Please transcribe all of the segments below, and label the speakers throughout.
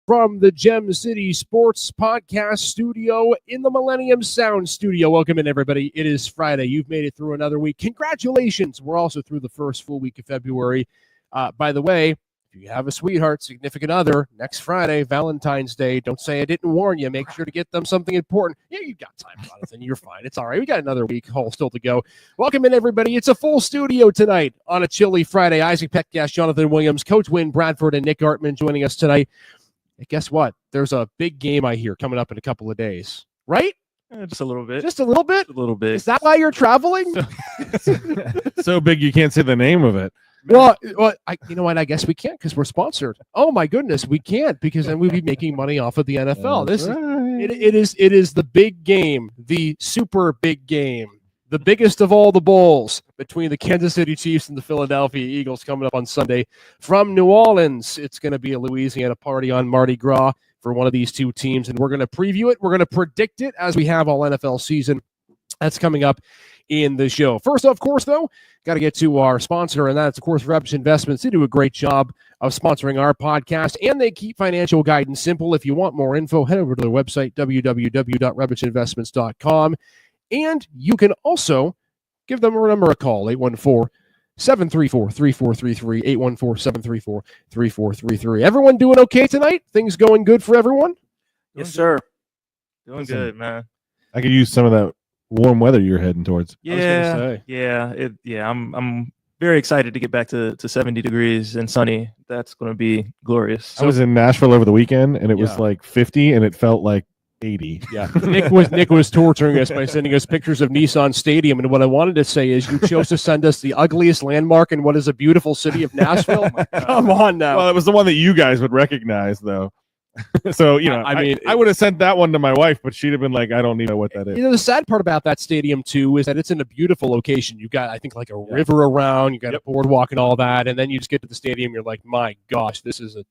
Speaker 1: from the Gem City Sports Podcast Studio in the Millennium Sound Studio. Welcome in, everybody. It is Friday. You've made it through another week. Congratulations. We're also through the first full week of February. By the way, if you have a sweetheart, significant other, next Friday, Valentine's Day, don't say I didn't warn you. Make sure to get them something important. Yeah, you've got time, Jonathan. You're fine. It's all right. We got another week whole still to go. Welcome in, everybody. It's a full studio tonight on a chilly Friday. Isaac Petgas, Jonathan Williams, Coach Wayne Bradford, and Nick Artman joining us tonight. And guess what? There's a big game I hear coming up in a couple of days, right?
Speaker 2: Just a little bit.
Speaker 1: Just a little bit?
Speaker 2: A little bit.
Speaker 1: Is that why you're traveling?
Speaker 3: So big you can't say the name of it.
Speaker 1: Well, you know what? I guess we can't because we're sponsored. Oh my goodness, we can't because then we'd be making money off of the NFL. It is the big game, the super big game, the biggest of all the bowls between the Kansas City Chiefs and the Philadelphia Eagles coming up on Sunday from New Orleans. It's going to be a Louisiana party on Mardi Gras for one of these two teams, and we're going to preview it. We're going to predict it as we have all NFL season. That's coming up in the show. First, of course, though, got to get to our sponsor, and that's, of course, Rebich Investments. They do a great job of sponsoring our podcast, and they keep financial guidance simple. If you want more info, head over to their website, www.rebichinvestments.com, and you can also give them a call, 814-734-3433, 814-734-3433. Everyone doing okay tonight? Things going good for everyone?
Speaker 2: Yes, sir. Doing good, man.
Speaker 3: I could use some of that warm weather you're heading towards.
Speaker 2: I'm very excited to get back to 70 degrees and sunny. That's going to be glorious.
Speaker 3: I was in Nashville over the weekend, and it was like 50, and it felt like 80.
Speaker 1: Yeah, Nick was torturing us by sending us pictures of Nissan Stadium, and what I wanted to say is you chose to send us the ugliest landmark in what is a beautiful city of Nashville. Come on now.
Speaker 3: Well, it was the one that you guys would recognize, though. So, I would have sent that one to my wife, but she'd have been like, I don't even know what that is.
Speaker 1: The sad part about that stadium, too, is that it's in a beautiful location. You've got, I think, like a river around. You got a boardwalk and all that. And then you just get to the stadium. You're like, my gosh, this is a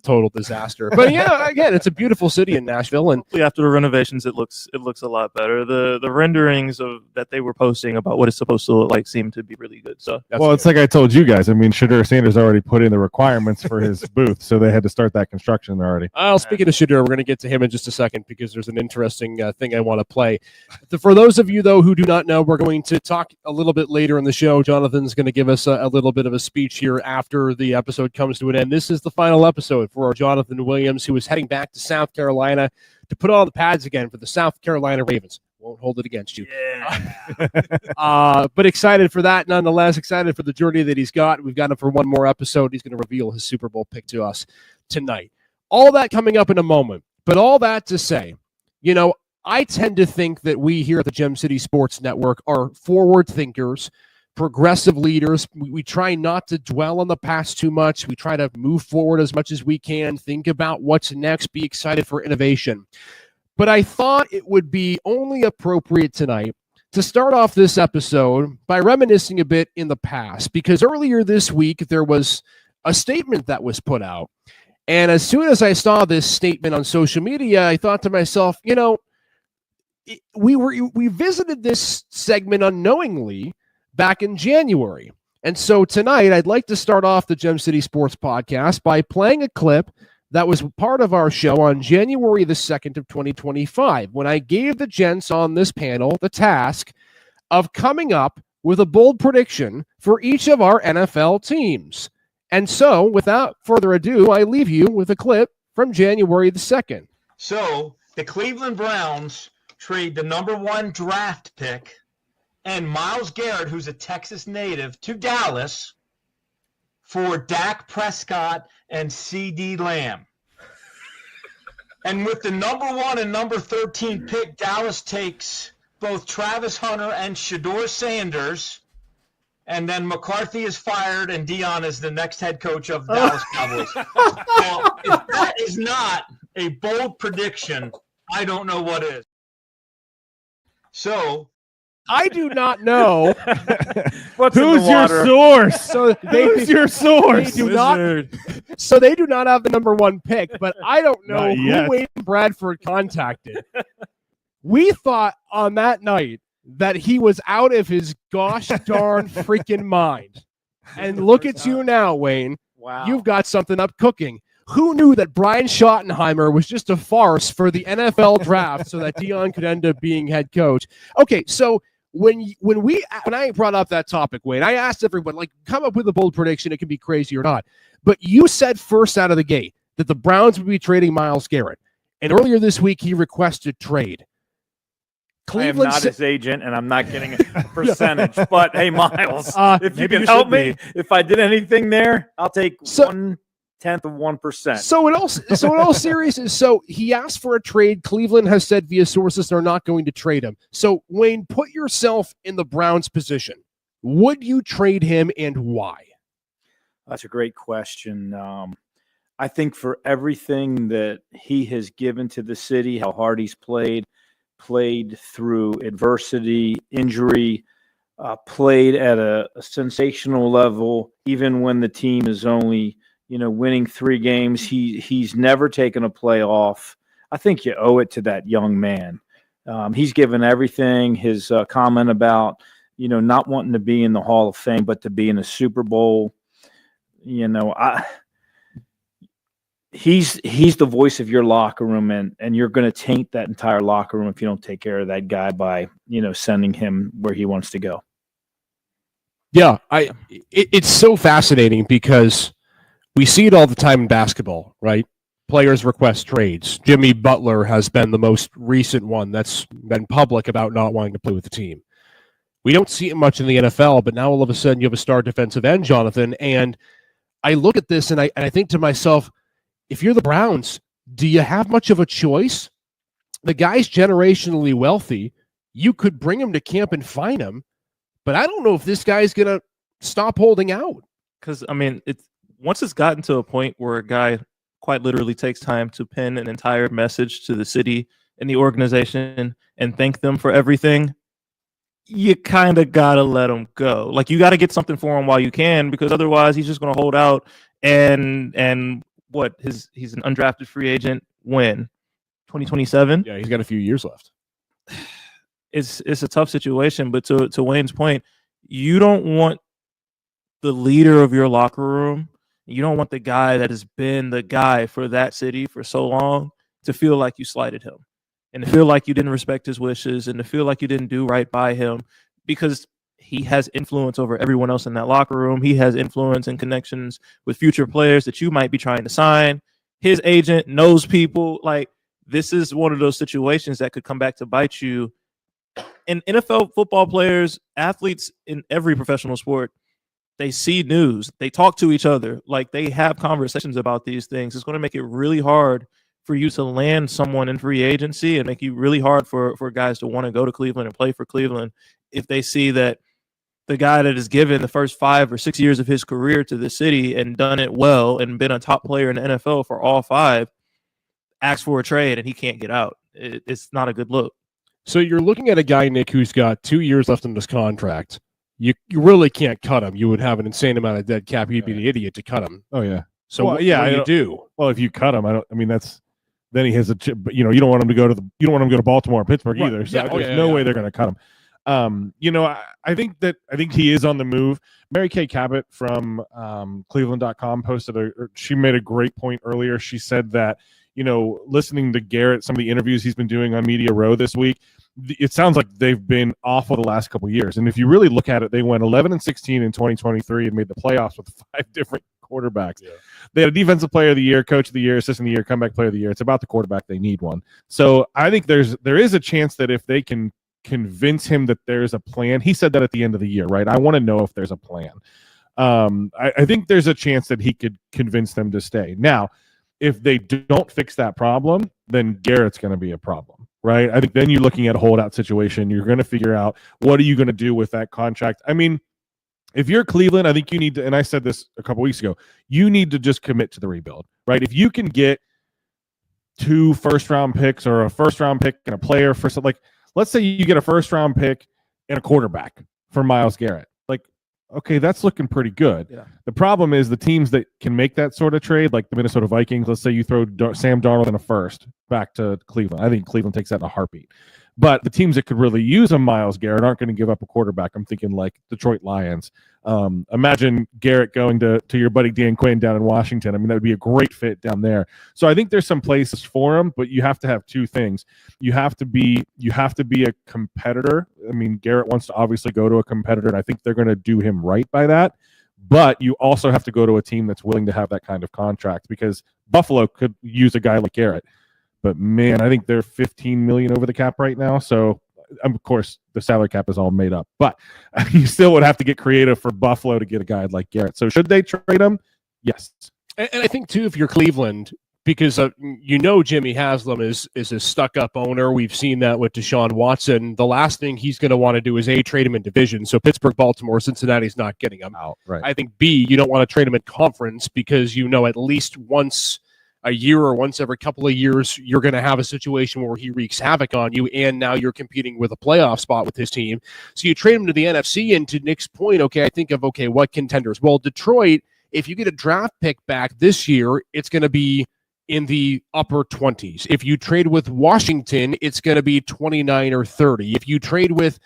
Speaker 1: total disaster. But, again, it's a beautiful city in Nashville. And
Speaker 2: after the renovations, it looks a lot better. The renderings that they were posting about what it's supposed to look like seem to be really good. So,
Speaker 3: it's like I told you guys. I mean, Shedeur Sanders already put in the requirements for his booth, so they had to start that construction already.
Speaker 1: Speaking of Shedeur, we're going to get to him in just a second because there's an interesting thing I want to play. For those of you, though, who do not know, we're going to talk a little bit later in the show. Jonathan's going to give us a little bit of a speech here after the episode comes to an end. This is the final episode for our Jonathan Williams, who is heading back to South Carolina to put on the pads again for the South Carolina Ravens. Won't hold it against you.
Speaker 2: Yeah.
Speaker 1: But excited for that, nonetheless. Excited for the journey that he's got. We've got him for one more episode. He's going to reveal his Super Bowl pick to us tonight. All that coming up in a moment. But all that to say, I tend to think that we here at the Gem City Sports Network are forward thinkers, progressive leaders. We try not to dwell on the past too much. We try to move forward as much as we can, think about what's next, be excited for innovation. But I thought it would be only appropriate tonight to start off this episode by reminiscing a bit in the past, because earlier this week there was a statement that was put out. And as soon as I saw this statement on social media, I thought to myself, we visited this segment unknowingly back in January. And so tonight, I'd like to start off the Gem City Sports Podcast by playing a clip that was part of our show on January the 2nd of 2025, when I gave the gents on this panel the task of coming up with a bold prediction for each of our NFL teams. And so, without further ado, I leave you with a clip from January the 2nd.
Speaker 4: So, the Cleveland Browns trade the number 1 draft pick and Myles Garrett, who's a Texas native, to Dallas for Dak Prescott and CeeDee Lamb. And with the number 1 and number 13 pick, Dallas takes both Travis Hunter and Shedeur Sanders. And then McCarthy is fired, and Dion is the next head coach of the Dallas Cowboys. Now, if that is not a bold prediction, I don't know what is. So,
Speaker 1: I do not know.
Speaker 3: Who's your source?
Speaker 1: So
Speaker 3: who's your source?
Speaker 1: They do not have the number 1 pick, but I don't know who Wayne Bradford contacted. We thought on that night that he was out of his gosh darn freaking mind. And look at you now, Wayne.
Speaker 2: Wow.
Speaker 1: You've got something up cooking. Who knew that Brian Schottenheimer was just a farce for the NFL draft so that Deion could end up being head coach? Okay, so when I brought up that topic, Wayne, I asked everyone, like, come up with a bold prediction. It can be crazy or not. But you said first out of the gate that the Browns would be trading Myles Garrett. And earlier this week, he requested trade.
Speaker 5: Cleveland I am not his agent, and I'm not getting a percentage. But, hey, Miles, if you can help me, if I did anything there, I'll take 1/10 of 1%.
Speaker 1: So in all seriousness, so he asked for a trade. Cleveland has said via sources they're not going to trade him. So Wayne, put yourself in the Browns' position. Would you trade him, and why?
Speaker 5: That's a great question. I think for everything that he has given to the city, how hard he's played through adversity, injury, played at a sensational level, even when the team is only winning 3 games. He's never taken a play off. I think you owe it to that young man. He's given everything. His comment about, not wanting to be in the Hall of Fame, but to be in a Super Bowl, he's the voice of your locker room, and you're going to taint that entire locker room if you don't take care of that guy by, sending him where he wants to go.
Speaker 1: Yeah, it's so fascinating because we see it all the time in basketball, right? Players request trades. Jimmy Butler has been the most recent one that's been public about not wanting to play with the team. We don't see it much in the NFL, but now all of a sudden you have a star defensive end, Jonathan, and I look at this and I think to myself, if you're the Browns, do you have much of a choice? The guy's generationally wealthy. You could bring him to camp and fine him, but I don't know if this guy's going to stop holding out.
Speaker 2: Because, once it's gotten to a point where a guy quite literally takes time to pen an entire message to the city and the organization and thank them for everything, you kind of got to let him go. Like, you got to get something for him while you can, because otherwise he's just going to hold out and he's an undrafted free agent when? 2027?
Speaker 1: Yeah, he's got a few years left.
Speaker 2: It's a tough situation, but to Wayne's point, you don't want the leader of your locker room, you don't want the guy that has been the guy for that city for so long to feel like you slighted him and to feel like you didn't respect his wishes and to feel like you didn't do right by him, because he has influence over everyone else in that locker room. He has influence and connections with future players that you might be trying to sign. His agent knows people. Like, this is one of those situations that could come back to bite you. And NFL football players, athletes in every professional sport, they see news, they talk to each other, like they have conversations about these things. It's going to make it really hard for you to land someone in free agency and make you really hard for guys to want to go to Cleveland and play for Cleveland if they see that the guy that has given the first 5 or 6 years of his career to the city and done it well and been a top player in the NFL for all 5 asks for a trade and he can't get out. It's not a good look.
Speaker 1: So you're looking at a guy, Nick, who's got 2 years left in this contract. You really can't cut him. You would have an insane amount of dead cap. You'd be the idiot to cut him.
Speaker 3: Oh yeah.
Speaker 1: So what do you do?
Speaker 3: Well, if you cut him, then he has you don't want him to go to Baltimore or Pittsburgh either. So there's no way they're going to cut him. I think he is on the move. Mary Kay Cabot from Cleveland.com posted she made a great point earlier. She said that, listening to Garrett, some of the interviews he's been doing on Media Row this week, it sounds like they've been awful the last couple of years. And if you really look at it, they went 11-16 in 2023 and made the playoffs with 5 different quarterbacks. Yeah. They had a defensive player of the year, coach of the year, assistant of the year, comeback player of the year. It's about the quarterback. They need one. So I think there is a chance that if they can convince him that there's a plan, he said that at the end of the year, right? I want to know if there's a plan. I think there's a chance that he could convince them to stay. Now, if they don't fix that problem, then Garrett's going to be a problem, right? I think then you're looking at a holdout situation. You're going to figure out, what are you going to do with that contract? If you're Cleveland, I think you need to, and I said this a couple weeks ago, you need to just commit to the rebuild, right? If you can get 2 first-round picks or a first-round pick and a player for something, like, let's say you get a first-round pick and a quarterback for Myles Garrett. Okay, that's looking pretty good. Yeah. The problem is the teams that can make that sort of trade, like the Minnesota Vikings, let's say you throw Sam Darnold in a first back to Cleveland. I think Cleveland takes that in a heartbeat. But the teams that could really use a Myles Garrett aren't going to give up a quarterback. I'm thinking like Detroit Lions. Imagine Garrett going to your buddy Dan Quinn down in Washington. I mean, that would be a great fit down there. So I think there's some places for him, but you have to have two things. You have to be a competitor. I mean, Garrett wants to obviously go to a competitor, and I think they're going to do him right by that. But you also have to go to a team that's willing to have that kind of contract, because Buffalo could use a guy like Garrett. But man, I think they're $15 million over the cap right now. So of course the salary cap is all made up, but you still would have to get creative for Buffalo to get a guy like Garrett. So should they trade him? Yes.
Speaker 1: And I think too, if you're Cleveland, because Jimmy Haslam is a stuck-up owner. We've seen that with Deshaun Watson. The last thing he's going to want to do is A, trade him in division. So Pittsburgh, Baltimore, Cincinnati's not getting him out.
Speaker 3: Right.
Speaker 1: I think B, you don't want to trade him in conference, because at least once a year or once every couple of years, you're going to have a situation where he wreaks havoc on you, and now you're competing with a playoff spot with his team. So you trade him to the NFC, and to Nick's point, I think of, what contenders? Well, Detroit, if you get a draft pick back this year, it's going to be in the upper 20s. If you trade with Washington, it's going to be 29 or 30. If you trade with,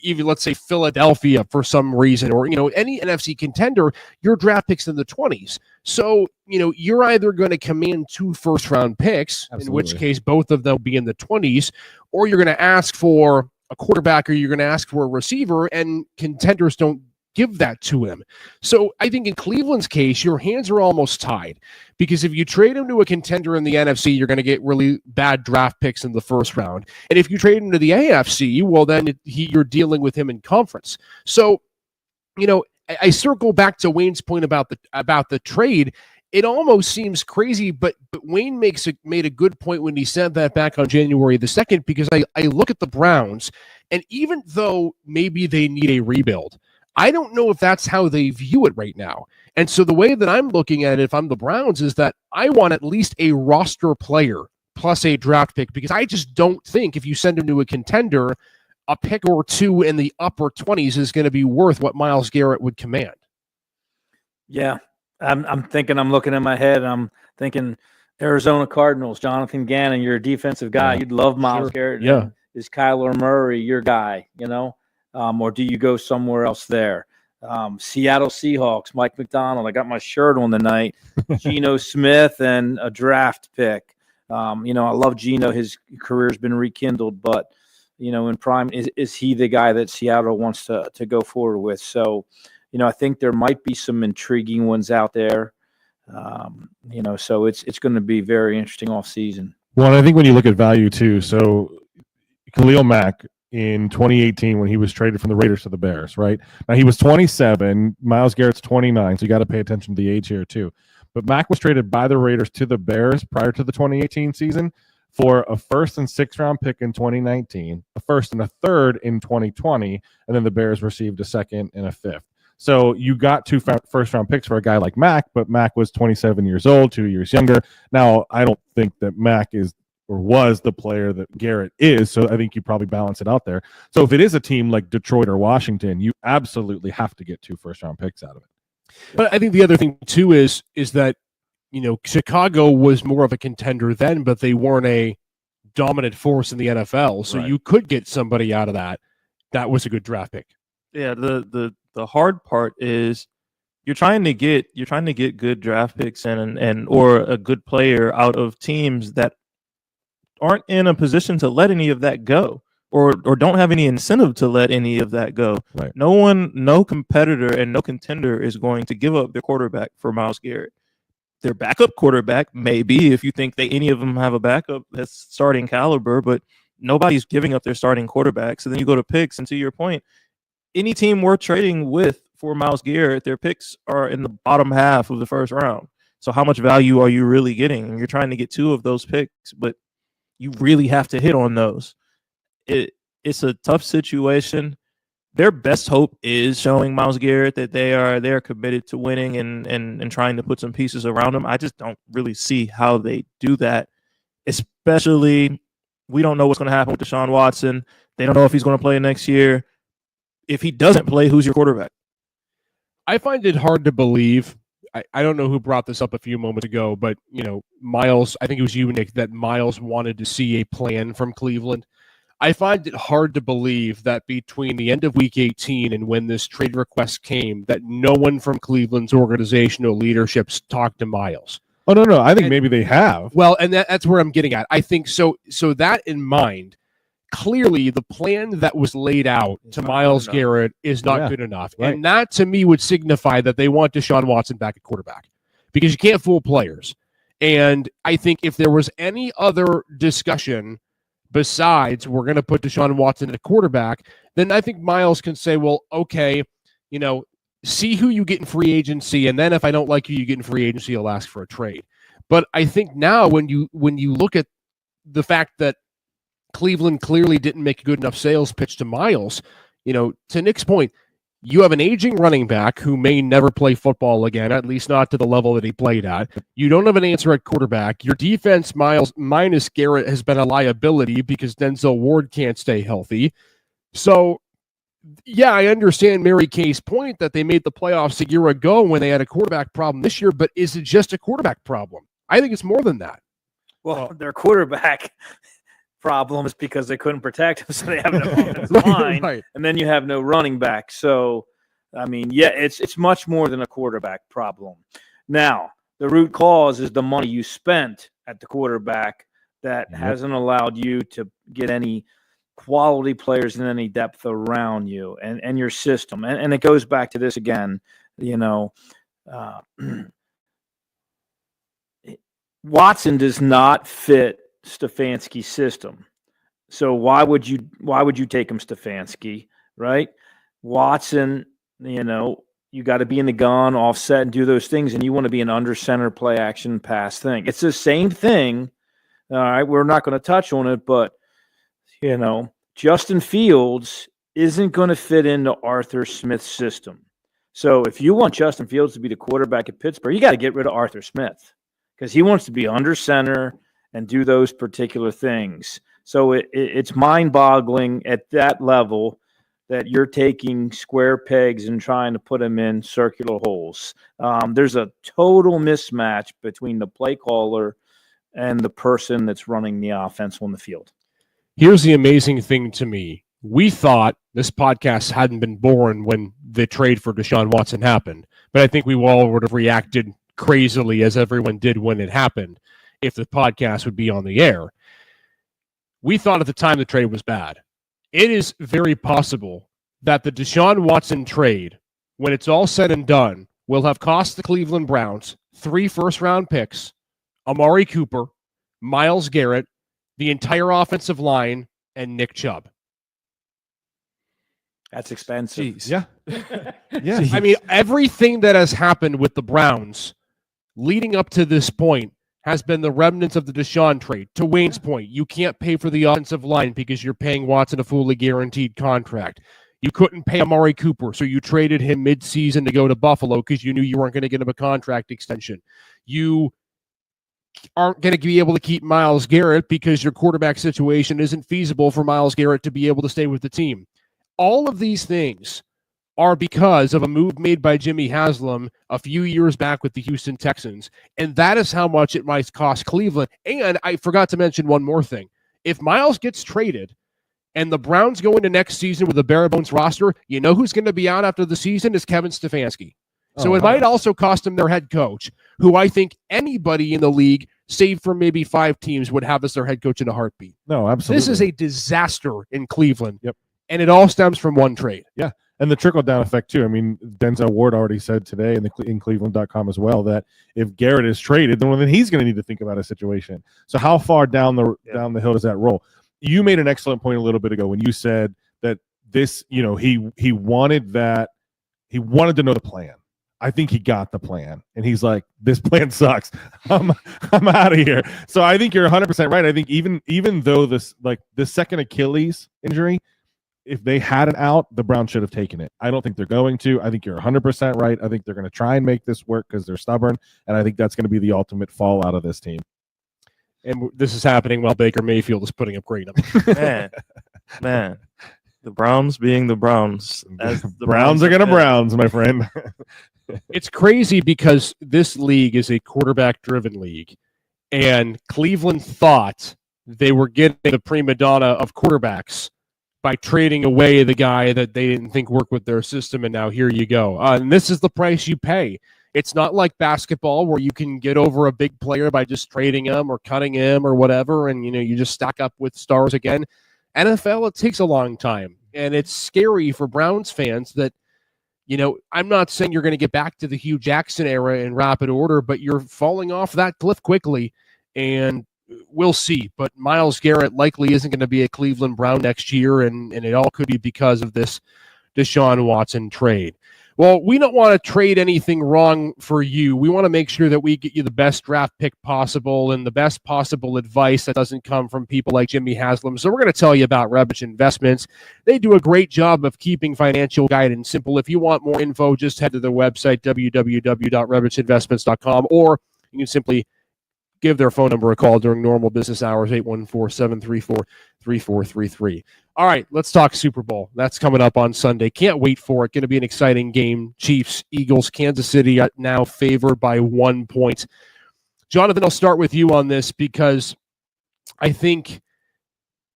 Speaker 1: even let's say Philadelphia for some reason, or, any NFC contender, your draft pick's in the 20s. So, you're either going to command 2 first-round picks,
Speaker 3: Absolutely.
Speaker 1: in which case both of them will be in the 20s, or you're going to ask for a quarterback, or you're going to ask for a receiver, and contenders don't give that to him. So I think in Cleveland's case, your hands are almost tied, because if you trade him to a contender in the NFC, you're going to get really bad draft picks in the first round. And if you trade him to the AFC, well, then you're dealing with him in conference. So, I circle back to Wayne's point about the trade. It almost seems crazy, but Wayne made a good point when he said that back on January the 2nd, because I look at the Browns, and even though maybe they need a rebuild, I don't know if that's how they view it right now. And so the way that I'm looking at it, if I'm the Browns, is that I want at least a roster player plus a draft pick, because I just don't think if you send him to a contender, a pick or two in the upper 20s is going to be worth what Myles Garrett would command.
Speaker 5: Yeah, I'm looking in my head, and I'm thinking Arizona Cardinals, Jonathan Gannon, you're a defensive guy.
Speaker 3: Yeah.
Speaker 5: You'd love Myles Garrett.
Speaker 1: Yeah.
Speaker 5: Is Kyler Murray your guy, or do you go somewhere else there? Seattle Seahawks, Mike McDonald. I got my shirt on tonight. Geno Smith and a draft pick. I love Geno. His career's been rekindled, but, in prime, is he the guy that Seattle wants to go forward with? So, I think there might be some intriguing ones out there. So it's going to be very interesting off season.
Speaker 3: Well, and I think when you look at value too, so Khalil Mack in 2018 when he was traded from the Raiders to the Bears, right? Now he was 27, Myles Garrett's 29, so you got to pay attention to the age here too. But Mack was traded by the Raiders to the Bears prior to the 2018 season for a first and sixth round pick in 2019, a first and a third in 2020, and then the Bears received a second and a fifth. So you got 2 first round picks for a guy like Mack, but Mack was 27 years old, 2 years younger. Now, I don't think that Mack is or was the player that Garrett is, so I think you probably balance it out there. So if it is a team like Detroit or Washington, you absolutely have to get 2 first round picks out of it.
Speaker 1: But I think the other thing too is that Chicago was more of a contender then, but they weren't a dominant force in the NFL. So
Speaker 3: Right.
Speaker 1: You could get somebody out of that. That was a good draft pick.
Speaker 2: Yeah, the hard part is you're trying to get good draft picks and or a good player out of teams that aren't in a position to let any of that go, or don't have any incentive to let any of that go.
Speaker 3: Right.
Speaker 2: No competitor and no contender is going to give up their quarterback for Myles Garrett. Their backup quarterback, maybe, if you think any of them have a backup that's starting caliber, but nobody's giving up their starting quarterback. So then you go to picks, and to your point, any team worth trading with for Myles Garrett, their picks are in the bottom half of the first round. So how much value are you really getting? And you're trying to get 2 of those picks, but you really have to hit on those. It's a tough situation. Their best hope is showing Myles Garrett that they are committed to winning and trying to put some pieces around him. I just don't really see how they do that, especially we don't know what's going to happen with Deshaun Watson. They don't know if he's going to play next year. If he doesn't play, who's your quarterback?
Speaker 1: I find it hard to believe. I don't know who brought this up a few moments ago, but Myles, I think it was you, Nick, that Myles wanted to see a plan from Cleveland. I find it hard to believe that between the end of week 18 and when this trade request came, that no one from Cleveland's organizational leadership's talked to Miles.
Speaker 3: Oh, no. I think maybe they have.
Speaker 1: Well, and that's where I'm getting at. I think so. So that in mind, clearly the plan that was laid out to Myles Garrett is not good enough.
Speaker 3: Right.
Speaker 1: And that to me would signify that they want Deshaun Watson back at quarterback because you can't fool players. And I think if there was any other discussion besides we're going to put Deshaun Watson at quarterback, then I think Myles can say, well, okay, see who you get in free agency, and then if I don't like you get in free agency, I'll ask for a trade. But I think now when you look at the fact that Cleveland clearly didn't make a good enough sales pitch to Myles, to Nick's point, you have an aging running back who may never play football again, at least not to the level that he played at. You don't have an answer at quarterback. Your defense, Myles, minus Garrett, has been a liability because Denzel Ward can't stay healthy. So, yeah, I understand Mary Kay's point that they made the playoffs a year ago when they had a quarterback problem this year, but is it just a quarterback problem? I think it's more than that.
Speaker 5: Well, their quarterback problem is because they couldn't protect him, so they have an offensive line,
Speaker 1: right.
Speaker 5: And then you have no running back. So, I mean, yeah, it's much more than a quarterback problem. Now, the root cause is the money you spent at the quarterback that hasn't allowed you to get any quality players and any depth around you and your system. And it goes back to this again, Watson does not fit Stefanski's system. So why would you take him Stefanski, right? Watson, you got to be in the gun, offset, and do those things, and you want to be an under center play action pass thing. It's the same thing. All right, we're not going to touch on it, but Justin Fields isn't going to fit into Arthur Smith's system. So if you want Justin Fields to be the quarterback at Pittsburgh, you got to get rid of Arthur Smith because he wants to be under center and do those particular things. So it's mind-boggling at that level that you're taking square pegs and trying to put them in circular holes. There's a total mismatch between the play caller and the person that's running the offense on the field.
Speaker 1: Here's the amazing thing to me. We thought this podcast hadn't been born when the trade for Deshaun Watson happened, but I think we all would have reacted crazily as everyone did when it happened if the podcast would be on the air. We thought at the time the trade was bad. It is very possible that the Deshaun Watson trade, when it's all said and done, will have cost the Cleveland Browns 3 first-round picks, Amari Cooper, Myles Garrett, the entire offensive line, and Nick Chubb.
Speaker 5: That's expensive.
Speaker 2: Jeez.
Speaker 3: Yeah. Yeah.
Speaker 1: I mean, everything that has happened with the Browns leading up to this point has been the remnants of the Deshaun trade. To Wayne's point, you can't pay for the offensive line because you're paying Watson a fully guaranteed contract. You couldn't pay Amari Cooper, so you traded him mid-season to go to Buffalo because you knew you weren't going to get him a contract extension. You aren't going to be able to keep Myles Garrett because your quarterback situation isn't feasible for Myles Garrett to be able to stay with the team. All of these things are because of a move made by Jimmy Haslam a few years back with the Houston Texans, and that is how much it might cost Cleveland. And I forgot to mention one more thing. If Myles gets traded and the Browns go into next season with a bare-bones roster, you know who's going to be out after the season is Kevin Stefanski. So it might also cost them their head coach, who I think anybody in the league, save for maybe 5 teams, would have as their head coach in a heartbeat.
Speaker 3: No, absolutely.
Speaker 1: This is a disaster in Cleveland.
Speaker 3: Yep.
Speaker 1: And it all stems from one trade.
Speaker 3: Yeah. And the trickle-down effect, too. I mean, Denzel Ward already said today in Cleveland.com as well that if Garrett is traded, then he's going to need to think about a situation. So how far down the hill does that roll? You made an excellent point a little bit ago when you said that this, he wanted that. He wanted to know the plan. I think he got the plan, and he's like, "This plan sucks. I'm out of here." So I think you're 100% right. I think even though this second Achilles injury, if they had it out, the Browns should have taken it. I don't think they're going to. I think you're 100% right. I think they're going to try and make this work because they're stubborn, and I think that's going to be the ultimate fallout of this team.
Speaker 1: And this is happening while Baker Mayfield is putting up great numbers.
Speaker 2: Man, the Browns being the Browns. As the
Speaker 3: Browns are going to Browns, my friend.
Speaker 1: It's crazy because this league is a quarterback-driven league, and Cleveland thought they were getting the prima donna of quarterbacks by trading away the guy that they didn't think worked with their system, and now here you go. And this is the price you pay. It's not like basketball where you can get over a big player by just trading him or cutting him or whatever, and you just stack up with stars again. NFL, it takes a long time, and it's scary for Browns fans that, I'm not saying you're going to get back to the Hugh Jackson era in rapid order, but you're falling off that cliff quickly, and we'll see. But Myles Garrett likely isn't going to be a Cleveland Brown next year, and it all could be because of this Deshaun Watson trade. Well, we don't want to trade anything wrong for you. We want to make sure that we get you the best draft pick possible and the best possible advice that doesn't come from people like Jimmy Haslam. So we're going to tell you about Rebich Investments. They do a great job of keeping financial guidance simple. If you want more info, just head to their website, www.rebichinvestments.com, or you can simply give their phone number a call during normal business hours, 814-734-3433. All right, let's talk Super Bowl. That's coming up on Sunday. Can't wait for it. Going to be an exciting game. Chiefs, Eagles, Kansas City now favored by 1 point. Jonathan, I'll start with you on this because I think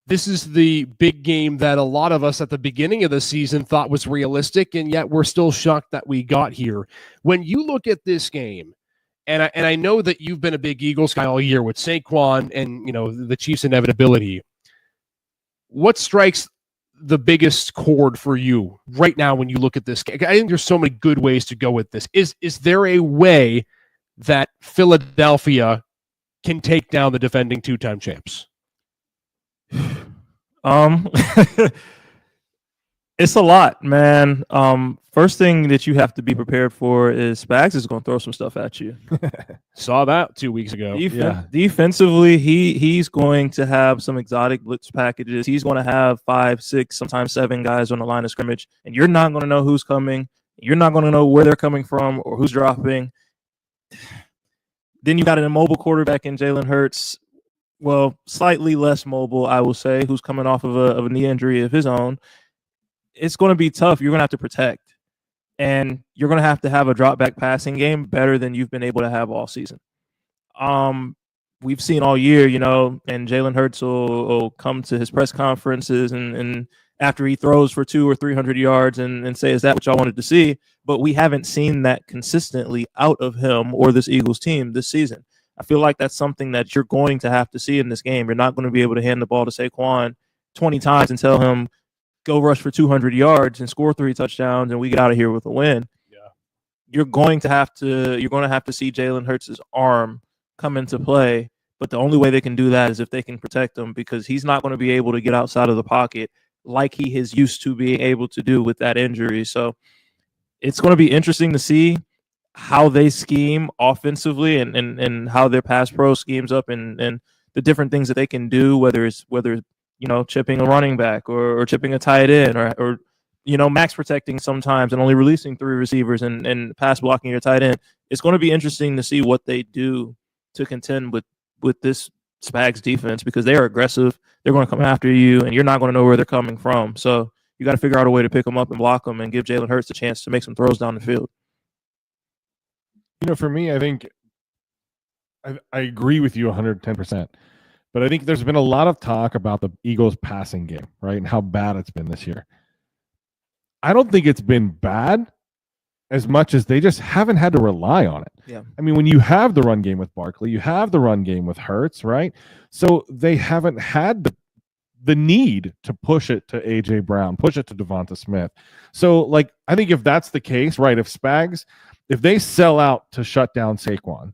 Speaker 1: this is the big game that a lot of us at the beginning of the season thought was realistic, and yet we're still shocked that we got here. When you look at this game, and I know that you've been a big Eagles guy all year with Saquon and the Chiefs' inevitability. What strikes the biggest chord for you right now when you look at this? I think there's so many good ways to go with this. Is there a way that Philadelphia can take down the defending two-time champs?
Speaker 2: It's a lot, man. First thing that you have to be prepared for is Spags is going to throw some stuff at you.
Speaker 1: Saw that 2 weeks ago.
Speaker 2: Defensively, he's going to have some exotic blitz packages. He's going to have 5, 6, sometimes 7 guys on the line of scrimmage, and you're not going to know who's coming. You're not going to know where they're coming from or who's dropping. Then you got an immobile quarterback in Jalen Hurts. Well, slightly less mobile, I will say, who's coming off of a knee injury of his own. It's going to be tough. You're going to have to protect. And you're going to have a drop back passing game better than you've been able to have all season. We've seen all year, and Jalen Hurts will come to his press conferences and after he throws for 200 or 300 yards and say, is that what y'all wanted to see? But we haven't seen that consistently out of him or this Eagles team this season. I feel like that's something that you're going to have to see in this game. You're not going to be able to hand the ball to Saquon 20 times and tell him, go rush for 200 yards and score 3 touchdowns and we get out of here with a win.
Speaker 1: Yeah.
Speaker 2: You're going to have to see Jalen Hurts' arm come into play, but the only way they can do that is if they can protect him, because he's not going to be able to get outside of the pocket like he is used to being able to do with that injury. So it's going to be interesting to see how they scheme offensively and how their pass pro schemes up and the different things that they can do, whether it's chipping a running back or chipping a tight end or max protecting sometimes and only releasing 3 receivers and pass blocking your tight end. It's going to be interesting to see what they do to contend with this Spags defense, because they are aggressive. They're going to come after you, and you're not going to know where they're coming from. So you got to figure out a way to pick them up and block them and give Jalen Hurts a chance to make some throws down the field.
Speaker 3: For me, I think I agree with you 110%. But I think there's been a lot of talk about the Eagles passing game, right? And how bad it's been this year. I don't think it's been bad as much as they just haven't had to rely on it.
Speaker 2: Yeah.
Speaker 3: I mean, when you have the run game with Barkley, you have the run game with Hurts, right? So they haven't had the need to push it to A.J. Brown, push it to Devonta Smith. So, I think if that's the case, right, if they sell out to shut down Saquon,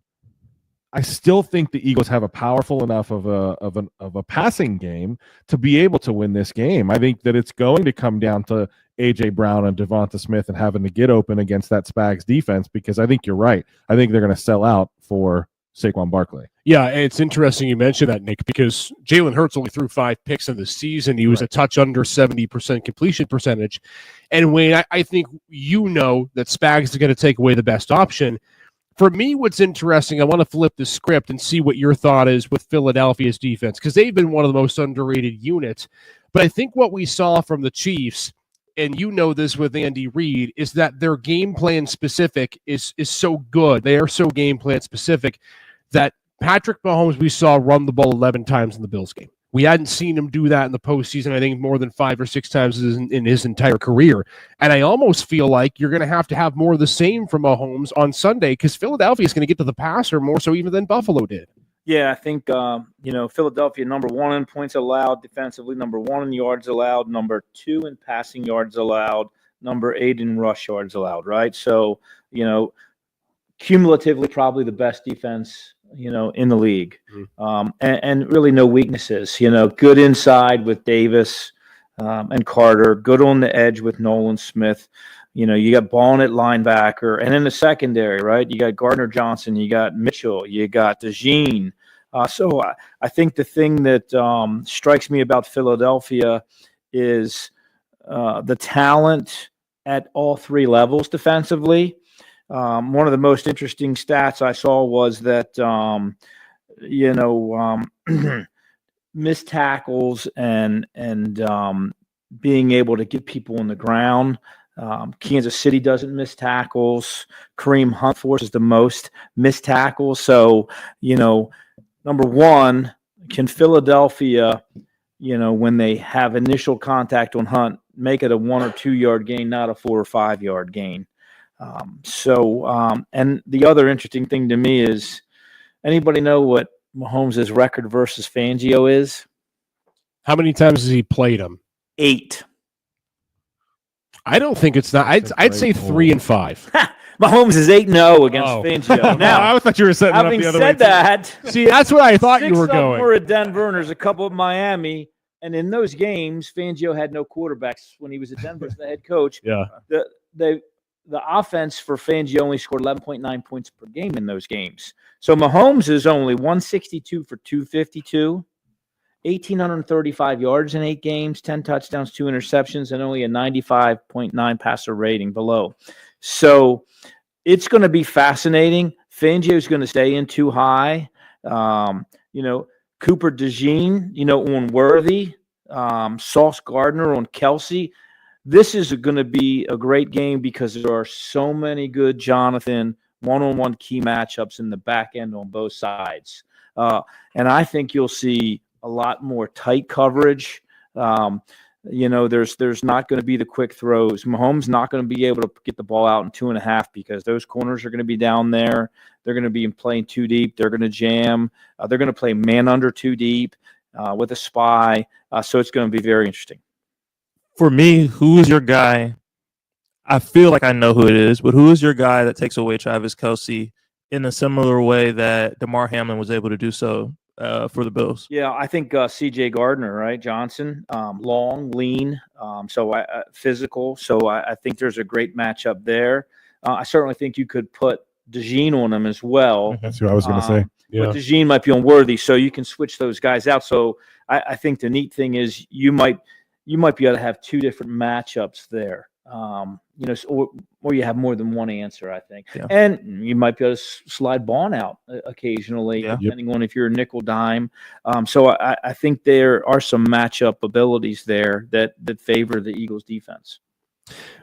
Speaker 3: I still think the Eagles have a powerful enough of a passing game to be able to win this game. I think that it's going to come down to A.J. Brown and Devonta Smith and having to get open against that Spags defense, because I think you're right. I think they're going to sell out for Saquon Barkley.
Speaker 1: Yeah, it's interesting you mentioned that, Nick, because Jalen Hurts only threw 5 picks in the season. He was a touch under 70% completion percentage. And Wayne, I think that Spags is going to take away the best option. For me, what's interesting, I want to flip the script and see what your thought is with Philadelphia's defense, because they've been one of the most underrated units. But I think what we saw from the Chiefs, and this with Andy Reid, is that their game plan specific is so good. They are so game plan specific that Patrick Mahomes, we saw run the ball 11 times in the Bills game. We hadn't seen him do that in the postseason, I think, more than 5 or 6 times in his entire career. And I almost feel like you're going to have more of the same from Mahomes on Sunday because Philadelphia is going to get to the passer more so even than Buffalo did.
Speaker 5: Yeah, I think, Philadelphia, number 1 in points allowed defensively, number 1 in yards allowed, number 2 in passing yards allowed, number 8 in rush yards allowed, right? So, cumulatively probably the best defense, in the league. And really no weaknesses, good inside with Davis and Carter, good on the edge with Nolan Smith. You got Ballin at linebacker, and in the secondary, right? You got Gardner Johnson, you got Mitchell, you got DeJean. So I think the thing that strikes me about Philadelphia is the talent at all 3 levels defensively. One of the most interesting stats I saw was that, missed tackles and being able to get people on the ground. Kansas City doesn't miss tackles. Kareem Hunt forces the most missed tackles. So, number 1, can Philadelphia, when they have initial contact on Hunt, make it a 1 or 2 yard gain, not a 4 or 5 yard gain? And the other interesting thing to me is, anybody know what Mahomes' record versus Fangio is?
Speaker 1: How many times has he played him?
Speaker 5: 8.
Speaker 1: I don't think it's not. I'd say 3 and 5.
Speaker 5: Mahomes is 8-0 against Fangio.
Speaker 3: Now, I thought you were setting it up
Speaker 5: having
Speaker 3: the other
Speaker 5: said
Speaker 3: way.
Speaker 5: that,
Speaker 1: See, that's what I thought you were
Speaker 5: 6 of them
Speaker 1: going.
Speaker 5: were at Denver, and there's a couple at Miami. And in those games, Fangio had no quarterbacks when he was at Denver as the head coach.
Speaker 3: Yeah.
Speaker 5: The offense for Fangio only scored 11.9 points per game in those games. So Mahomes is only 162 for 252, 1,835 yards in 8 games, 10 touchdowns, 2 interceptions, and only a 95.9 passer rating below. So it's going to be fascinating. Fangio's going to stay in too high. Cooper DeJean, on Worthy, Sauce Gardner on Kelsey. This is going to be a great game because there are so many good Jonathan one-on-one key matchups in the back end on both sides. And I think you'll see a lot more tight coverage. There's not going to be the quick throws. Mahomes not going to be able to get the ball out in 2.5 because those corners are going to be down there. They're going to be playing too deep. They're going to jam. They're going to play man under too deep with a spy. So it's going to be very interesting.
Speaker 2: For me, who is your guy? I feel like I know who it is, but who is your guy that takes away Travis Kelce in a similar way that DeMar Hamlin was able to do so for the Bills?
Speaker 5: Yeah, I think C.J. Gardner, right? Johnson, long, lean, physical. So I think there's a great matchup there. I certainly think you could put DeJean on him as well.
Speaker 3: That's who I was going to say. Yeah.
Speaker 5: But DeJean might be on Worthy, so you can switch those guys out. So I think the neat thing is you might be able to have 2 different matchups there. Or you have more than one answer, I think. Yeah. And you might be able to slide Bond out occasionally, depending on if you're a nickel dime. So I think there are some matchup abilities there that favor the Eagles defense.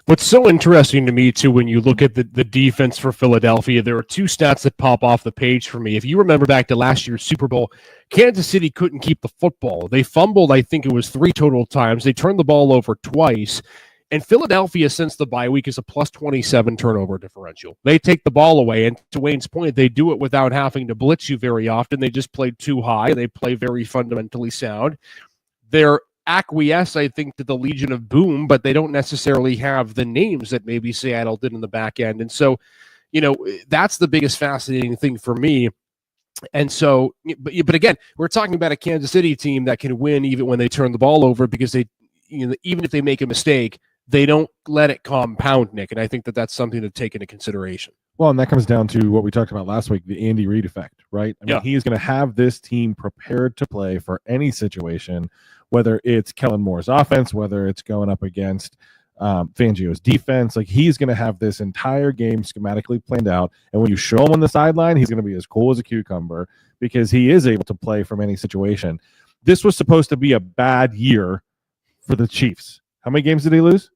Speaker 1: What's so interesting to me, too, when you look at the defense for Philadelphia, there are 2 stats that pop off the page for me. If you remember back to last year's Super Bowl, Kansas City couldn't keep the football. They fumbled, I think it was 3 total times. They turned the ball over twice. And Philadelphia, since the bye week, is a plus 27 turnover differential. They take the ball away, and to Wayne's point, they do it without having to blitz you very often. They just play too high. They play very fundamentally sound. They're acquiesce, I think, to the Legion of Boom, but they don't necessarily have the names that maybe Seattle did in the back end. And so, that's the biggest fascinating thing for me. And so, but again, we're talking about a Kansas City team that can win even when they turn the ball over because they, even if they make a mistake, they don't let it compound, Nick. And I think that that's something to take into consideration.
Speaker 3: Well, and that comes down to what we talked about last week, the Andy Reid effect, right? I mean, he is going to have this team prepared to play for any situation, whether it's Kellen Moore's offense, whether it's going up against Fangio's defense. Like, he's going to have this entire game schematically planned out. And when you show him on the sideline, he's going to be as cool as a cucumber because he is able to play from any situation. This was supposed to be a bad year for the Chiefs. How many games did they lose?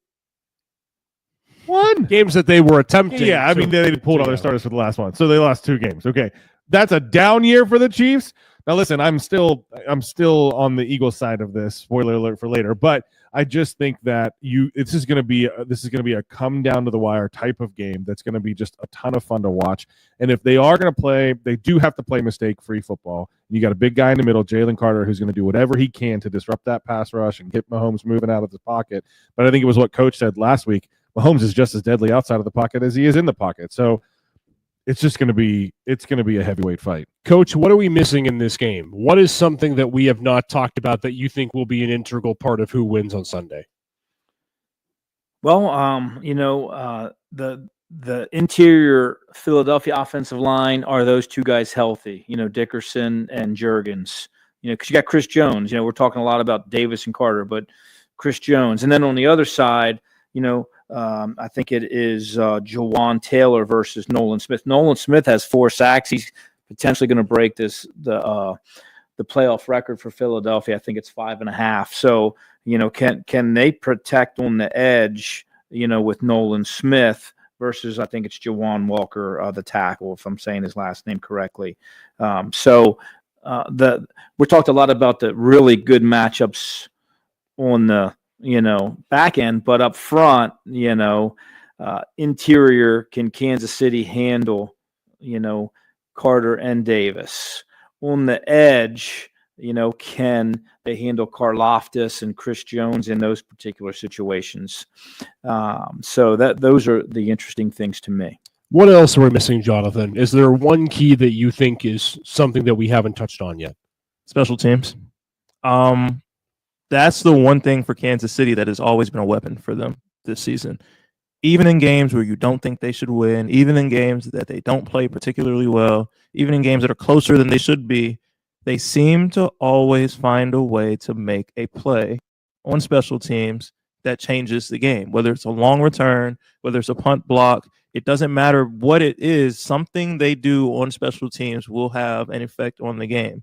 Speaker 3: 1.
Speaker 1: Games that they were attempting.
Speaker 3: Yeah, I mean, they pulled all their starters for the last one. So they lost 2 games. Okay. that's a down year for the Chiefs. Now, listen, I'm still on the Eagles side of this. Spoiler alert for later, but I just think that this is going to be a come down to the wire type of game that's going to be just a ton of fun to watch. And if they are going to play, they do have to play mistake-free football. You got a big guy in the middle, Jalen Carter, who's going to do whatever he can to disrupt that pass rush and get Mahomes moving out of the pocket. But I think it was what Coach said last week. Mahomes is just as deadly outside of the pocket as he is in the pocket. So it's going to be a heavyweight fight.
Speaker 1: Coach, what are we missing in this game? What is something that we have not talked about that you think will be an integral part of who wins on Sunday?
Speaker 5: Well, the interior Philadelphia offensive line, are those two guys healthy? Dickerson and Juergens. Because you got Chris Jones. We're talking a lot about Davis and Carter, but Chris Jones. And then on the other side, I think it is Jawan Taylor versus Nolan Smith. Nolan Smith has 4 sacks. He's potentially going to break the playoff record for Philadelphia. I think it's 5.5. So, can they protect on the edge, with Nolan Smith versus, I think it's Jawan Walker, the tackle, if I'm saying his last name correctly. We talked a lot about the really good matchups on the back end, but up front, interior, can Kansas City handle, Carter and Davis? On the edge, can they handle Karlaftis and Chris Jones in those particular situations? So those are the interesting things to me.
Speaker 1: What else are we missing, Jonathan? Is there one key that you think is something that we haven't touched on yet?
Speaker 2: Special teams. That's the one thing for Kansas City that has always been a weapon for them this season. Even in games where you don't think they should win, even in games that they don't play particularly well, even in games that are closer than they should be, they seem to always find a way to make a play on special teams that changes the game. Whether it's a long return, whether it's a punt block, it doesn't matter what it is. Something they do on special teams will have an effect on the game.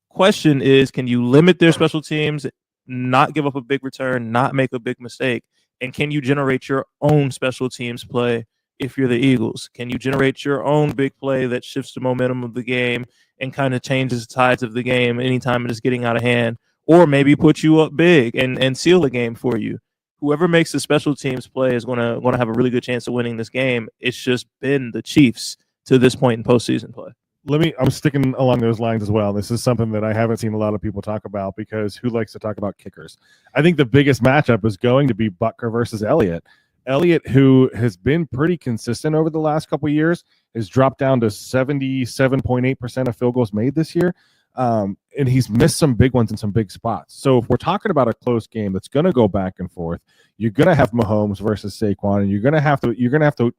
Speaker 2: Question is, can you limit their special teams, not give up a big return, not make a big mistake? And can you generate your own special teams play if you're the Eagles? Can you generate your own big play that shifts the momentum of the game and kind of changes the tides of the game anytime it is getting out of hand, or maybe put you up big and seal the game for you? Whoever makes the special teams play is going to have a really good chance of winning this game. It's just been the Chiefs to this point in postseason play.
Speaker 3: I'm sticking along those lines as well. This is something that I haven't seen a lot of people talk about, because who likes to talk about kickers? I think the biggest matchup is going to be Butker versus Elliott. Elliott, who has been pretty consistent over the last couple of years, has dropped down to 77.8% of field goals made this year. And he's missed some big ones in some big spots. So if we're talking about a close game that's going to go back and forth, you're going to have Mahomes versus Saquon, and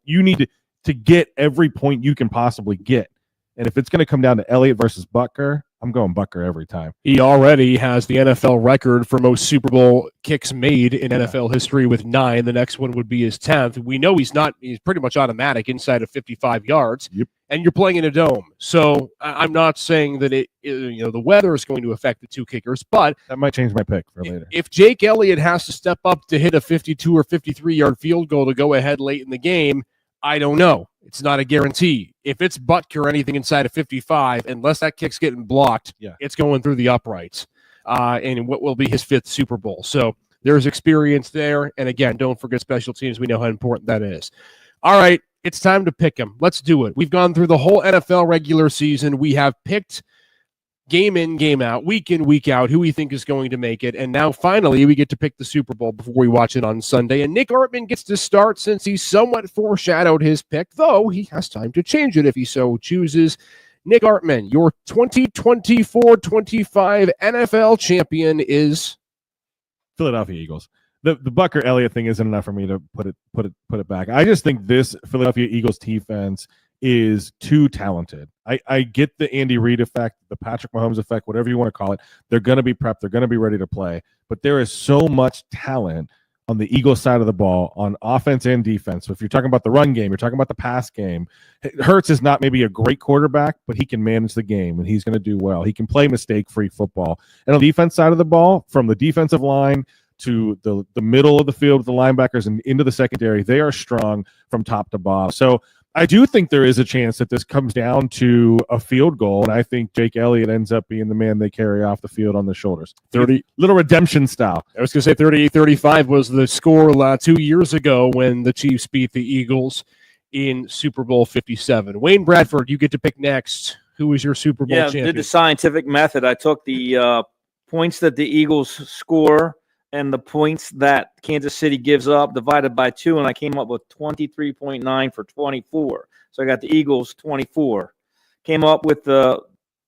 Speaker 3: you need to get every point you can possibly get. And if it's going to come down to Elliott versus Butker, I'm going Butker every time.
Speaker 1: He already has the NFL record for most Super Bowl kicks made in NFL history with 9. The next one would be his 10th. We know he's pretty much automatic inside of 55 yards.
Speaker 3: Yep.
Speaker 1: And you're playing in a dome. So I'm not saying that the weather is going to affect the two kickers, but
Speaker 3: that might change my pick for later.
Speaker 1: If Jake Elliott has to step up to hit a 52 or 53-yard field goal to go ahead late in the game, I don't know. It's not a guarantee. If it's Butker or anything inside of 55, unless that kick's getting blocked, it's going through the uprights. And what will be his 5th Super Bowl. So there's experience there. And again, don't forget special teams. We know how important that is. All right, it's time to pick them. Let's do it. We've gone through the whole NFL regular season. We have picked game in, game out, week in, week out, who we think is going to make it. And now finally we get to pick the Super Bowl before we watch it on Sunday. And Nick Artman gets to start since he somewhat foreshadowed his pick, though he has time to change it if he so chooses. Nick Artman, your 2024-25 NFL champion is
Speaker 3: Philadelphia Eagles. The Butker Elliott thing isn't enough for me to put it back. I just think this Philadelphia Eagles defense is too talented. I get the Andy Reid effect, the Patrick Mahomes effect, whatever you want to call it. They're going to be prepped. They're going to be ready to play. But there is so much talent on the Eagles side of the ball on offense and defense. So if you're talking about the run game, you're talking about the pass game, Hurts is not maybe a great quarterback, but he can manage the game and he's going to do well. He can play mistake-free football. And on the defense side of the ball, from the defensive line to the middle of the field with the linebackers and into the secondary, they are strong from top to bottom. So I do think there is a chance that this comes down to a field goal, and I think Jake Elliott ends up being the man they carry off the field on the shoulders.
Speaker 1: 30
Speaker 3: little redemption style.
Speaker 1: I was going to say 38-35 was the score 2 years ago when the Chiefs beat the Eagles in Super Bowl 57. Wayne Bradford, you get to pick next. Who is your Super Bowl champion?
Speaker 5: Did the scientific method. I took the points that the Eagles score and the points that Kansas City gives up divided by 2, and I came up with 23.9 for 24. So I got the Eagles 24. Came up with the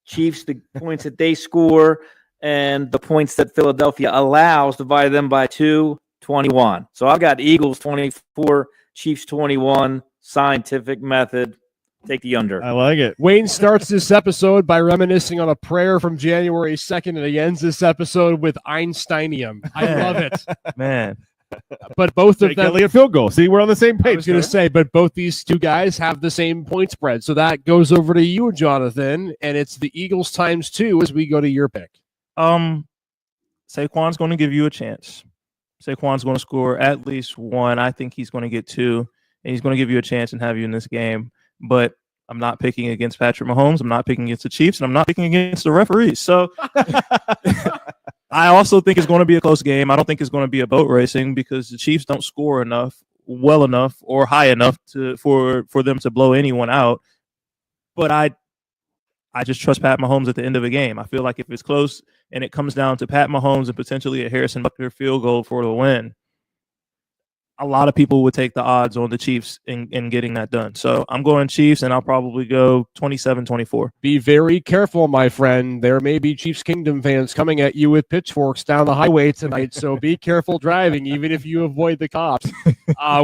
Speaker 5: Chiefs, the points that they score, and the points that Philadelphia allows, divided them by 2, 21. So I've got Eagles 24, Chiefs 21, scientific method. Take the under.
Speaker 3: I like it.
Speaker 1: Wayne starts this episode by reminiscing on a prayer from January 2nd, and he ends this episode with Einsteinium. I love it.
Speaker 2: Man.
Speaker 1: But both of
Speaker 3: Jake
Speaker 1: them,
Speaker 3: Elliott field goal. See, we're on the same page.
Speaker 1: I was going to say, but both these two guys have the same point spread. So that goes over to you, Jonathan, and it's the Eagles times 2 as we go to your pick.
Speaker 2: Saquon's going to give you a chance. Saquon's going to score at least 1. I think he's going to get 2, and he's going to give you a chance and have you in this game. But I'm not picking against Patrick Mahomes. I'm not picking against the Chiefs, and I'm not picking against the referees. So I also think it's going to be a close game. I don't think it's going to be a boat racing because the Chiefs don't score well enough, or high enough for them to blow anyone out. But I just trust Pat Mahomes at the end of a game. I feel like if it's close and it comes down to Pat Mahomes and potentially a Harrison Butker field goal for the win, a lot of people would take the odds on the Chiefs in getting that done. So I'm going Chiefs, and I'll probably go 27-24.
Speaker 1: Be very careful, my friend. There may be Chiefs Kingdom fans coming at you with pitchforks down the highway tonight, so be careful driving, even if you avoid the cops.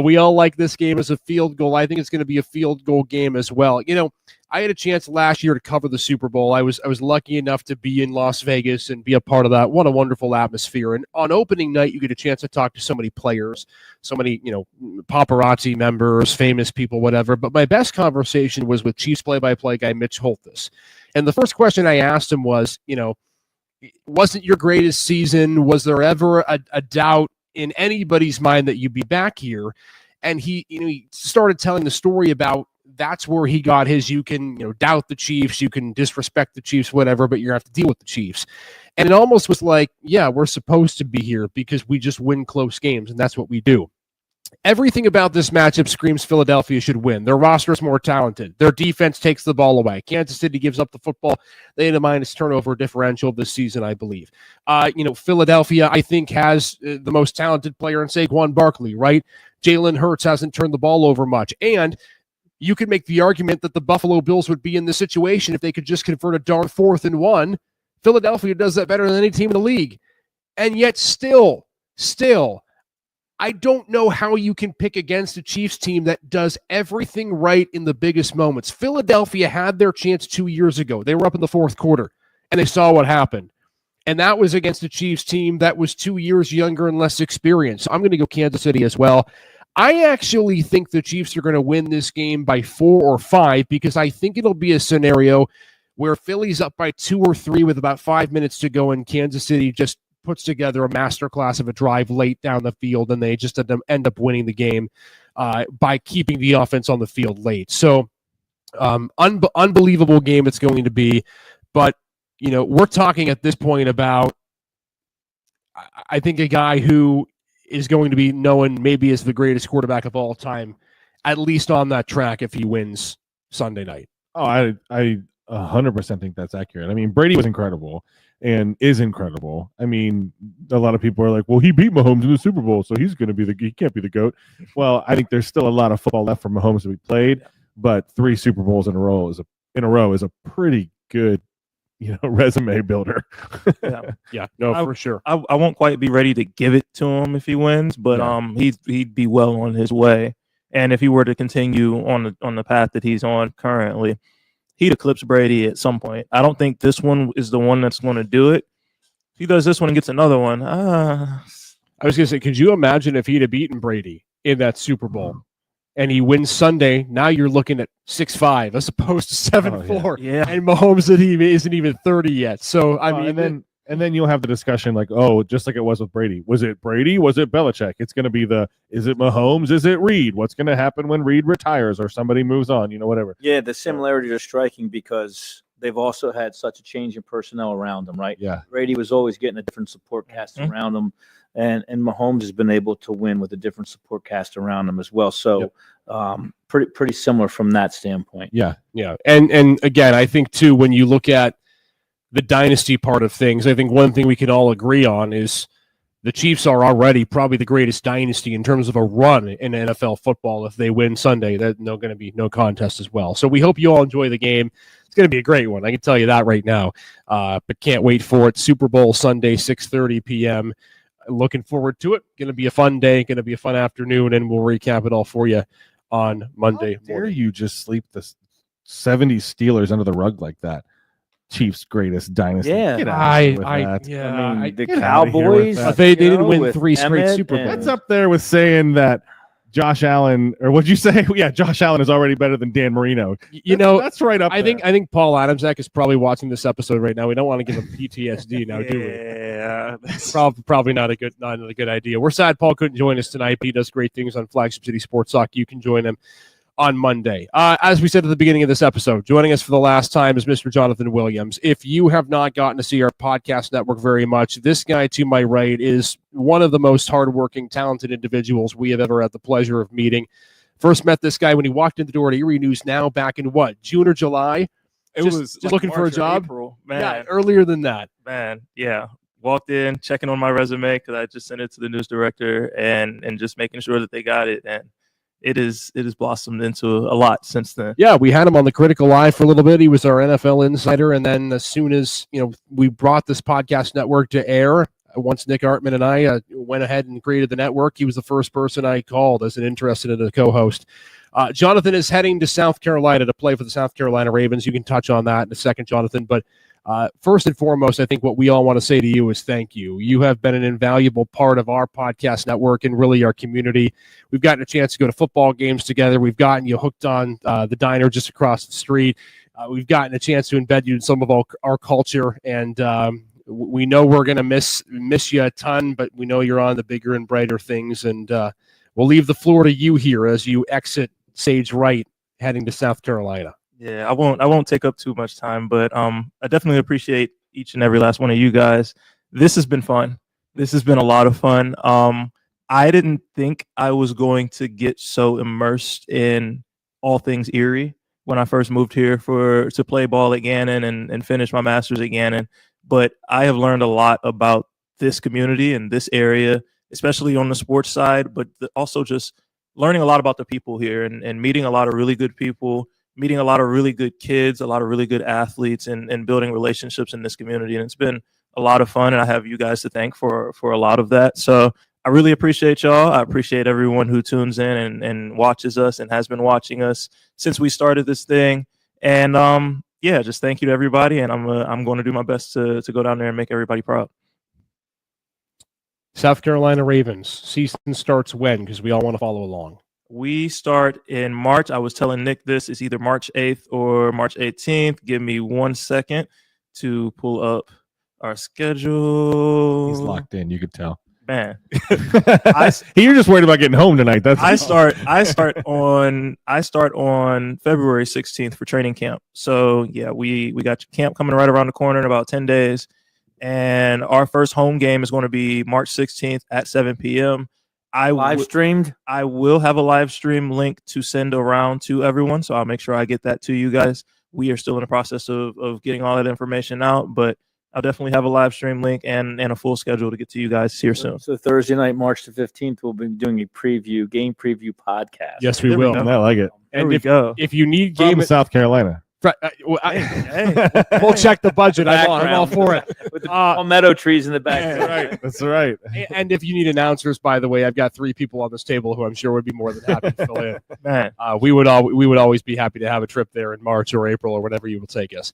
Speaker 1: We all like this game as a field goal. I think it's going to be a field goal game as well. You know, I had a chance last year to cover the Super Bowl. I was lucky enough to be in Las Vegas and be a part of that. What a wonderful atmosphere. And on opening night, you get a chance to talk to so many players, so many, paparazzi members, famous people, whatever. But my best conversation was with Chiefs play-by-play guy Mitch Holthus. And the first question I asked him was, wasn't your greatest season? Was there ever a doubt in anybody's mind that you'd be back here? And he started telling the story about that's where he got his, you can, doubt the Chiefs, you can disrespect the Chiefs, whatever, but you have to deal with the Chiefs. And it almost was like, yeah, we're supposed to be here because we just win close games, and that's what we do. Everything about this matchup screams Philadelphia should win. Their roster is more talented. Their defense takes the ball away. Kansas City gives up the football. They had a minus turnover differential this season, I believe. Philadelphia, I think, has the most talented player in Saquon Barkley, right? Jalen Hurts hasn't turned the ball over much. And you could make the argument that the Buffalo Bills would be in this situation if they could just convert a darn 4th and 1. Philadelphia does that better than any team in the league. And yet still, I don't know how you can pick against a Chiefs team that does everything right in the biggest moments. Philadelphia had their chance 2 years ago. They were up in the 4th quarter, and they saw what happened. And that was against a Chiefs team that was 2 years younger and less experienced. So I'm going to go Kansas City as well. I actually think the Chiefs are going to win this game by 4 or 5 because I think it'll be a scenario where Philly's up by 2 or 3 with about 5 minutes to go, and Kansas City just puts together a masterclass of a drive late down the field, and they just end up winning the game by keeping the offense on the field late. So unbelievable game it's going to be. But, we're talking at this point about, I think, a guy who is going to be known maybe as the greatest quarterback of all time, at least on that track if he wins Sunday night.
Speaker 3: Oh, I 100% think that's accurate. I mean, Brady was incredible and is incredible. I mean, a lot of people are like, well, he beat Mahomes in the Super Bowl, so he can't be the GOAT. Well, I think there's still a lot of football left for Mahomes to be played, but 3 Super Bowls in a row is a pretty good, resume builder.
Speaker 1: For sure.
Speaker 2: I won't quite be ready to give it to him if he wins, but he'd be well on his way. And if he were to continue on the path that he's on currently, he'd eclipse Brady at some point. I don't think this one is the one that's going to do it. If he does this one and gets another one,
Speaker 1: I was going to say, could you imagine if he'd have beaten Brady in that Super Bowl and he wins Sunday? Now you're looking at 6-5 as opposed to 7-4.
Speaker 2: Yeah.
Speaker 1: And Mahomes isn't even 30 yet. So,
Speaker 3: And then you'll have the discussion like, oh, just like it was with Brady. Was it Brady? Was it Belichick? It's going to be is it Mahomes? Is it Reed? What's going to happen when Reed retires or somebody moves on? Whatever.
Speaker 5: Yeah, the similarities are striking because they've also had such a change in personnel around them, right?
Speaker 3: Yeah.
Speaker 5: Brady was always getting a different support cast around him, and Mahomes has been able to win with a different support cast around him as well. So pretty similar from that standpoint.
Speaker 3: Yeah.
Speaker 1: Yeah. And again, I think too, when you look at the dynasty part of things, I think one thing we can all agree on is the Chiefs are already probably the greatest dynasty in terms of a run in NFL football. If they win Sunday, there's going to be no contest as well. So we hope you all enjoy the game. It's going to be a great one. I can tell you that right now. But can't wait for it. Super Bowl Sunday, 6:30 p.m. Looking forward to it. Going to be a fun day. Going to be a fun afternoon, and we'll recap it all for you on Monday
Speaker 3: How dare
Speaker 1: morning.
Speaker 3: you just sleep the 70s Steelers under the rug like that? Chiefs' greatest dynasty.
Speaker 5: Yeah.
Speaker 3: Get out of here with that.
Speaker 5: I mean, the
Speaker 3: get outta here with
Speaker 5: Cowboys.
Speaker 3: that.
Speaker 1: They didn't win
Speaker 5: with
Speaker 1: 3 straight
Speaker 5: Emmett
Speaker 1: Super Bowls.
Speaker 5: and-
Speaker 3: That's up there with saying that Josh Allen, or what'd you say? Yeah, Josh Allen is already better than Dan Marino.
Speaker 1: That's
Speaker 3: right up
Speaker 1: I
Speaker 3: there.
Speaker 1: think Paul Adamczak is probably watching this episode right now. We don't want to give him PTSD now, do we?
Speaker 2: Yeah,
Speaker 1: Probably not a good idea. We're sad Paul couldn't join us tonight, but he does great things on Flagship City Sports Talk. You can join him on Monday. As we said at the beginning of this episode, joining us for the last time is Mr. Jonathan Williams. If you have not gotten to see our podcast network very much, this guy to my right is one of the most hardworking, talented individuals we have ever had the pleasure of meeting. First met this guy when he walked in the door at Erie News Now back in June or July?
Speaker 2: it
Speaker 1: Just
Speaker 2: was
Speaker 1: looking for a
Speaker 2: March or
Speaker 1: job?
Speaker 2: April. Man,
Speaker 1: Yeah, earlier than that.
Speaker 2: man, yeah. Walked in, checking on my resume because I just sent it to the news director and just making sure that they got it. And it has blossomed into a lot since then.
Speaker 1: Yeah, we had him on the Critical Eye for a little bit. He was our NFL insider, and then as soon as we brought this podcast network to air, once Nick Artman and I went ahead and created the network, he was the first person I called as an interested in a co-host. Jonathan is heading to South Carolina to play for the South Carolina Ravens. You can touch on that in a second, Jonathan, but first and foremost, I think what we all want to say to you is thank you. You have been an invaluable part of our podcast network and really our community. We've gotten a chance to go to football games together. We've gotten you hooked on the diner just across the street. We've gotten a chance to embed you in some of our culture, and we know we're going to miss you a ton, but we know you're on the bigger and brighter things, and we'll leave the floor to you here as you exit Sage Right heading to South Carolina.
Speaker 2: Yeah, I won't take up too much time, but I definitely appreciate each and every last one of you guys. This has been fun. This has been a lot of fun. I didn't think I was going to get so immersed in all things Erie when I first moved here to play ball at Gannon and finish my master's at Gannon. But I have learned a lot about this community and this area, especially on the sports side, but also just learning a lot about the people here and meeting a lot of really good people, meeting a lot of really good kids, a lot of really good athletes, and building relationships in this community. And it's been a lot of fun, and I have you guys to thank for a lot of that. So I really appreciate y'all. I appreciate everyone who tunes in and watches us and has been watching us since we started this thing. And yeah, just thank you to everybody, and I'm going to do my best to go down there and make everybody proud.
Speaker 1: South Carolina Ravens, season starts when? Because we all want to follow along.
Speaker 2: We start in March. I was telling Nick this is either March 8th or March 18th. Give me 1 second to pull up our schedule.
Speaker 3: He's locked in. You could tell.
Speaker 2: Man,
Speaker 3: You're just worried about getting home tonight. That's
Speaker 2: I start on February 16th for training camp. So yeah, we got camp coming right around the corner in about 10 days. And our first home game is going to be March 16th at 7 p.m.
Speaker 5: Live streamed.
Speaker 2: I will have a live stream link to send around to everyone, so I'll make sure I get that to you guys. We are still in the process of getting all that information out, but I'll definitely have a live stream link and a full schedule to get to you guys here soon.
Speaker 5: So Thursday night, March the 15th, we'll be doing a game preview podcast.
Speaker 1: Yes, we
Speaker 2: There we
Speaker 1: will.
Speaker 2: go.
Speaker 3: I like it.
Speaker 2: There
Speaker 1: And
Speaker 2: we go.
Speaker 1: if you need
Speaker 3: From
Speaker 1: game,
Speaker 3: South Carolina.
Speaker 1: we'll check the budget. I'm all for it.
Speaker 5: With the palmetto trees in the back.
Speaker 3: Right. That's right.
Speaker 1: And if you need announcers, by the way, I've got 3 people on this table who I'm sure would be more than happy to fill in.
Speaker 2: Man,
Speaker 1: We would always be happy to have a trip there in March or April or whenever you will take us.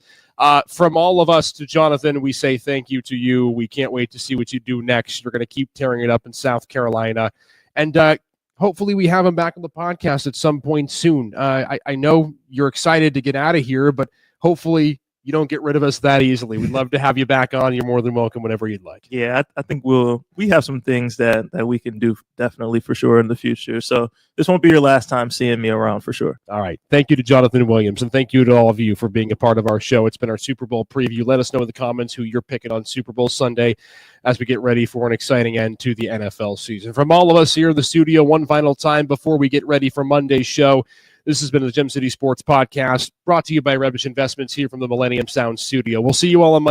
Speaker 1: From all of us to Jonathan, we say thank you to you. We can't wait to see what you do next. You're going to keep tearing it up in South Carolina. And hopefully we have him back on the podcast at some point soon. I know you're excited to get out of here, but hopefully You don't get rid of us that easily. We'd love to have you back on. You're more than welcome whenever you'd like.
Speaker 2: Yeah, I think we have some things that we can do definitely for sure in the future. So this won't be your last time seeing me around for sure.
Speaker 1: All right. Thank you to Jonathan Williams, and thank you to all of you for being a part of our show. It's been our Super Bowl preview. Let us know in the comments who you're picking on Super Bowl Sunday as we get ready for an exciting end to the NFL season. From all of us here in the studio, one final time before we get ready for Monday's show, this has been the Gem City Sports Podcast, brought to you by Redbush Investments here from the Millennium Sound Studio. We'll see you all on Monday.